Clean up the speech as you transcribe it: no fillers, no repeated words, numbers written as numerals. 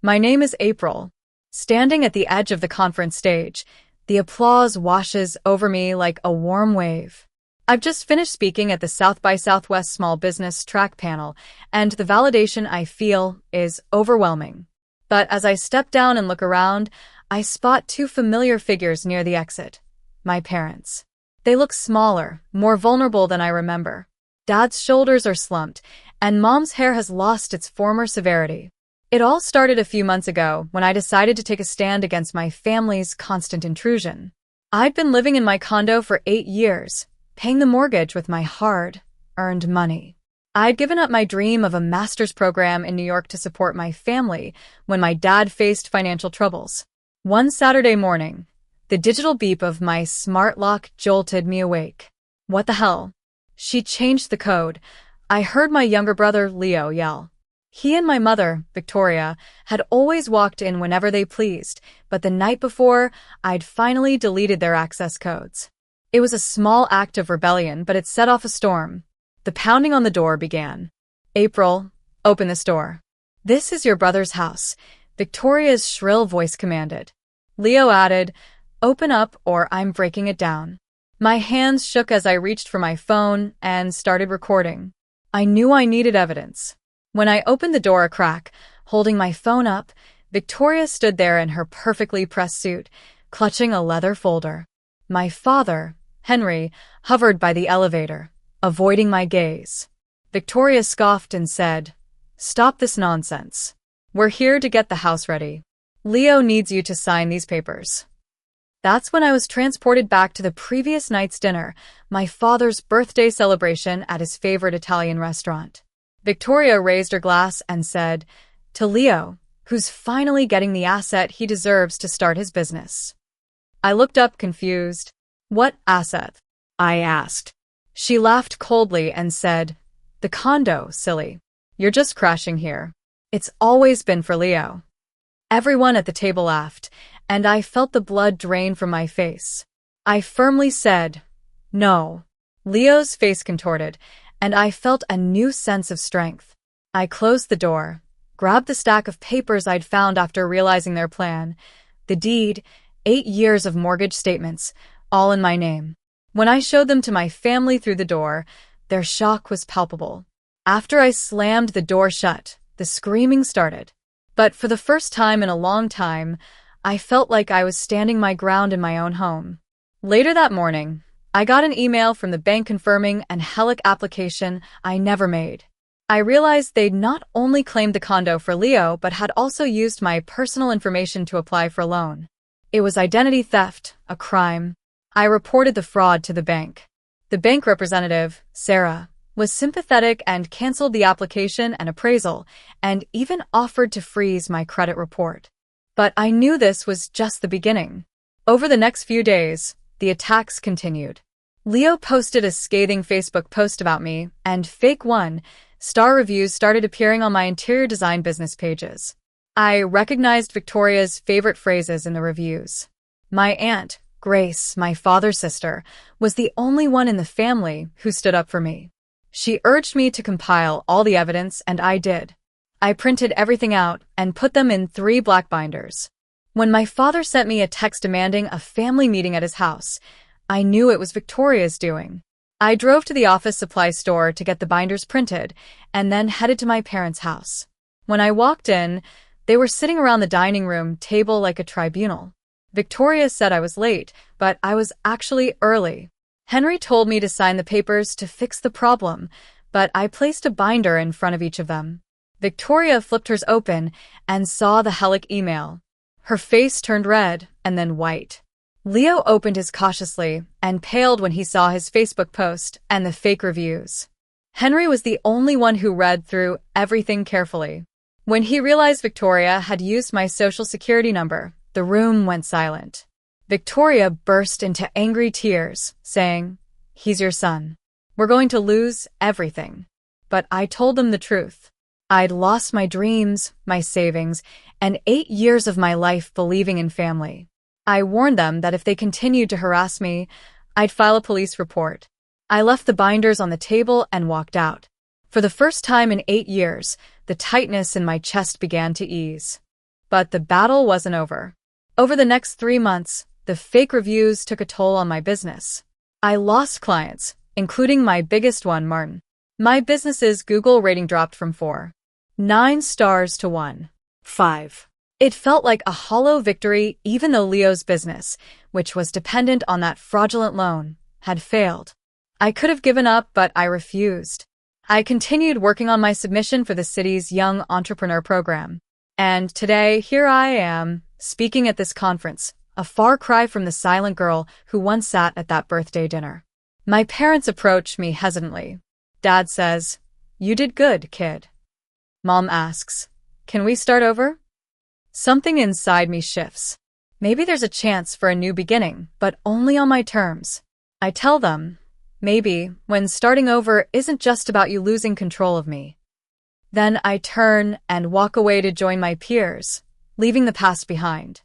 My name is April. Standing at the edge of the conference stage, the applause washes over me like a warm wave. I've just finished speaking at the South by Southwest Small Business Track panel, and the validation I feel is overwhelming. But as I step down and look around, I spot two familiar figures near the exit. My parents. They look smaller, more vulnerable than I remember. Dad's shoulders are slumped, and Mom's hair has lost its former severity. It all started a few months ago when I decided to take a stand against my family's constant intrusion. I'd been living in my condo for 8 years, paying the mortgage with my hard-earned money. I'd given up my dream of a master's program in New York to support my family when my dad faced financial troubles. One Saturday morning, the digital beep of my smart lock jolted me awake. What the hell? She changed the code. I heard my younger brother, Leo, yell. He and my mother, Victoria, had always walked in whenever they pleased, but the night before, I'd finally deleted their access codes. It was a small act of rebellion, but it set off a storm. The pounding on the door began. April, open this door. This is your brother's house, Victoria's shrill voice commanded. Leo added, open up or I'm breaking it down. My hands shook as I reached for my phone and started recording. I knew I needed evidence. When I opened the door a crack, holding my phone up, Victoria stood there in her perfectly pressed suit, clutching a leather folder. My father, Henry, hovered by the elevator, avoiding my gaze. Victoria scoffed and said, stop this nonsense. We're here to get the house ready. Leo needs you to sign these papers. That's when I was transported back to the previous night's dinner, my father's birthday celebration at his favorite Italian restaurant. Victoria raised her glass and said, to Leo, who's finally getting the asset he deserves to start his business. I looked up confused. What asset? I asked. She laughed coldly and said, the condo, silly. You're just crashing here. It's always been for Leo. Everyone at the table laughed, and I felt the blood drain from my face. I firmly said, no. Leo's face contorted, and I felt a new sense of strength. I closed the door, grabbed the stack of papers I'd found after realizing their plan, the deed, 8 years of mortgage statements, all in my name. When I showed them to my family through the door, their shock was palpable. After I slammed the door shut, the screaming started. But for the first time in a long time, I felt like I was standing my ground in my own home. Later that morning, I got an email from the bank confirming an HELOC application I never made. I realized they'd not only claimed the condo for Leo, but had also used my personal information to apply for a loan. It was identity theft, a crime. I reported the fraud to the bank. The bank representative, Sarah, was sympathetic and canceled the application and appraisal, and even offered to freeze my credit report. But I knew this was just the beginning. Over the next few days, the attacks continued. Leo posted a scathing Facebook post about me, and fake one-star reviews started appearing on my interior design business pages. I recognized Victoria's favorite phrases in the reviews. My aunt, Grace, my father's sister, was the only one in the family who stood up for me. She urged me to compile all the evidence, and I did. I printed everything out and put them in 3 black binders. When my father sent me a text demanding a family meeting at his house, I knew it was Victoria's doing. I drove to the office supply store to get the binders printed and then headed to my parents' house. When I walked in, they were sitting around the dining room table like a tribunal. Victoria said I was late, but I was actually early. Henry told me to sign the papers to fix the problem, but I placed a binder in front of each of them. Victoria flipped hers open and saw the HELOC email. Her face turned red and then white. Leo opened his cautiously and paled when he saw his Facebook post and the fake reviews. Henry was the only one who read through everything carefully. When he realized Victoria had used my social security number, the room went silent. Victoria burst into angry tears, saying, he's your son. We're going to lose everything. But I told them the truth. I'd lost my dreams, my savings, and 8 years of my life believing in family. I warned them that if they continued to harass me, I'd file a police report. I left the binders on the table and walked out. For the first time in 8 years, the tightness in my chest began to ease. But the battle wasn't over. Over the next 3 months, the fake reviews took a toll on my business. I lost clients, including my biggest one, Martin. My business's Google rating dropped from 4.9 stars to 1.5. It felt like a hollow victory even though Leo's business, which was dependent on that fraudulent loan, had failed. I could have given up, but I refused. I continued working on my submission for the city's Young Entrepreneur Program. And today, here I am, speaking at this conference, a far cry from the silent girl who once sat at that birthday dinner. My parents approach me hesitantly. Dad says, "You did good, kid." Mom asks, "Can we start over?" Something inside me shifts. Maybe there's a chance for a new beginning, but only on my terms. I tell them, maybe, when starting over isn't just about you losing control of me. Then I turn and walk away to join my peers, leaving the past behind.